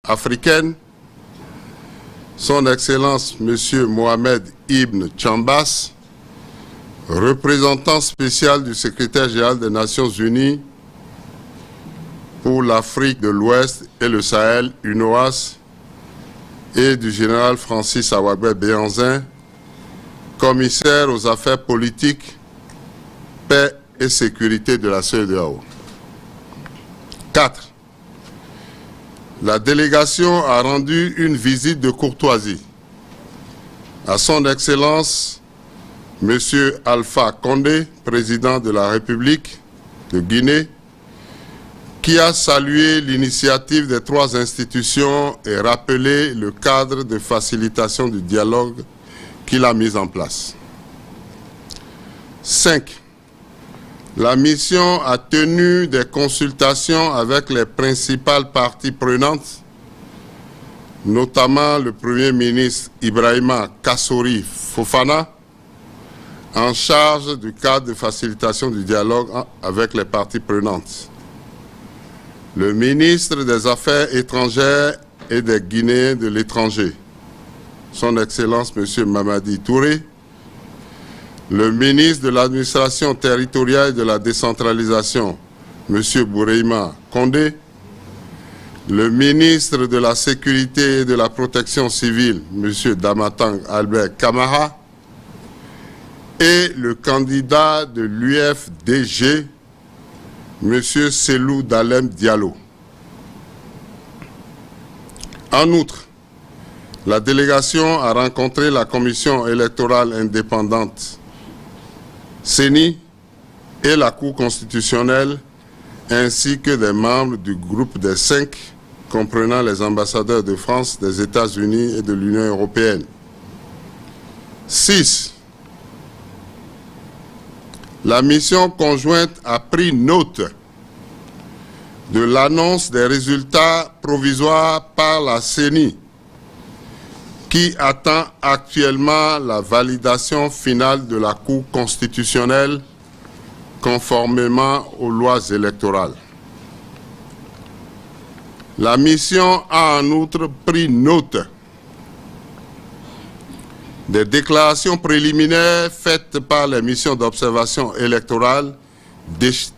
africaine, Son Excellence M. Mohamed Ibn Chambas, représentant spécial du secrétaire général des Nations Unies pour l'Afrique de l'Ouest et le Sahel, UNOAS, et du général Francis Awabé Béanzin, commissaire aux affaires politiques, paix et sécurité de la CEDEAO. 4. La délégation a rendu une visite de courtoisie à Son Excellence M. Alpha Condé, président de la République de Guinée, qui a salué l'initiative des 3 institutions et rappelé le cadre de facilitation du dialogue qu'il a mis en place. 5. La mission a tenu des consultations avec les principales parties prenantes, notamment le Premier ministre Ibrahima Kassori Fofana, en charge du cadre de facilitation du dialogue avec les parties prenantes. Le ministre des Affaires étrangères et des Guinéens de l'étranger, Son Excellence M. Mamadi Touré, le ministre de l'administration territoriale et de la décentralisation, M. Boureima Condé, le ministre de la Sécurité et de la Protection civile, M. Damatang Albert Kamara, et le candidat de l'UFDG, M. Selou Dalem Diallo. En outre, la délégation a rencontré la Commission électorale indépendante, CENI, et la Cour constitutionnelle, ainsi que des membres du groupe des 5, comprenant les ambassadeurs de France, des États-Unis et de l'Union européenne. 6. La mission conjointe a pris note de l'annonce des résultats provisoires par la CENI, qui attend actuellement la validation finale de la Cour constitutionnelle conformément aux lois électorales. La mission a en outre pris note des déclarations préliminaires faites par les missions d'observation électorale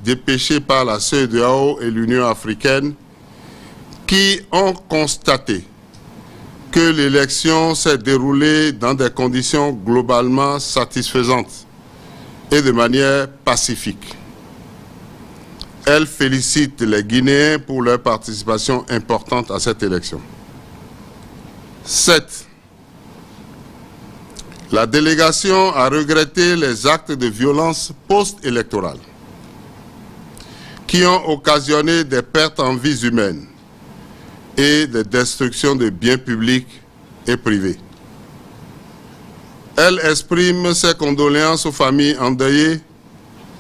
dépêchées par la CEDEAO et l'Union africaine, qui ont constaté que l'élection s'est déroulée dans des conditions globalement satisfaisantes et de manière pacifique. Elle félicite les Guinéens pour leur participation importante à cette élection. 7. La délégation a regretté les actes de violence post-électorale qui ont occasionné des pertes en vies humaines et des destructions de biens publics et privés. Elle exprime ses condoléances aux familles endeuillées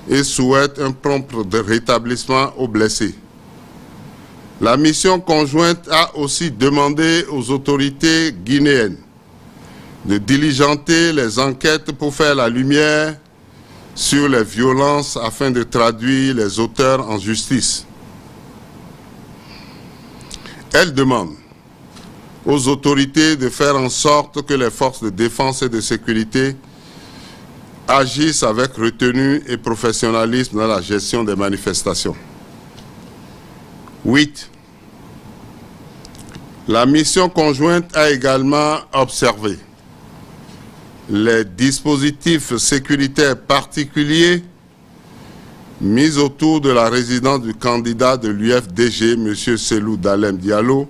et souhaite un prompt rétablissement aux blessés. La mission conjointe a aussi demandé aux autorités guinéennes de diligenter les enquêtes pour faire la lumière sur les violences afin de traduire les auteurs en justice. Elle demande aux autorités de faire en sorte que les forces de défense et de sécurité agissent avec retenue et professionnalisme dans la gestion des manifestations. 8. La mission conjointe a également observé les dispositifs sécuritaires particuliers mis autour de la résidence du candidat de l'UFDG, M. Selou Dalem Diallo,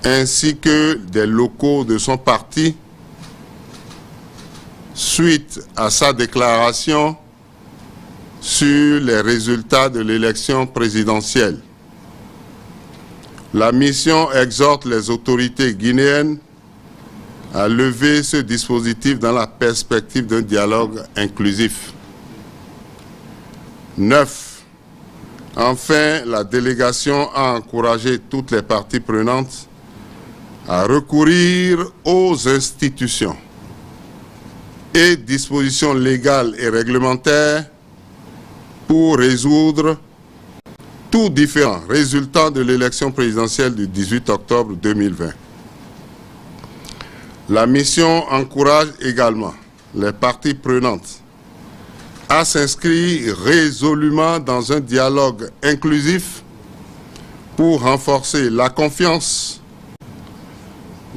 ainsi que des locaux de son parti, suite à sa déclaration sur les résultats de l'élection présidentielle. La mission exhorte les autorités guinéennes à lever ce dispositif dans la perspective d'un dialogue inclusif. 9. Enfin, la délégation a encouragé toutes les parties prenantes à recourir aux institutions et dispositions légales et réglementaires pour résoudre tout différend résultant de l'élection présidentielle du 18 octobre 2020. La mission encourage également les parties prenantes à s'inscrire résolument dans un dialogue inclusif pour renforcer la confiance.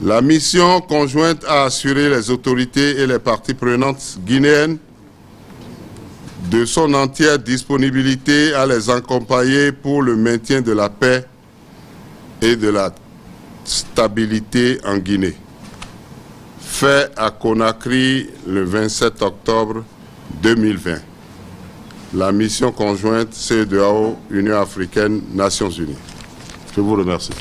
La mission conjointe a assuré les autorités et les parties prenantes guinéennes de son entière disponibilité à les accompagner pour le maintien de la paix et de la stabilité en Guinée. Fait à Conakry le 27 octobre 2020. La mission conjointe CEDEAO, Union africaine, Nations Unies. Je vous remercie.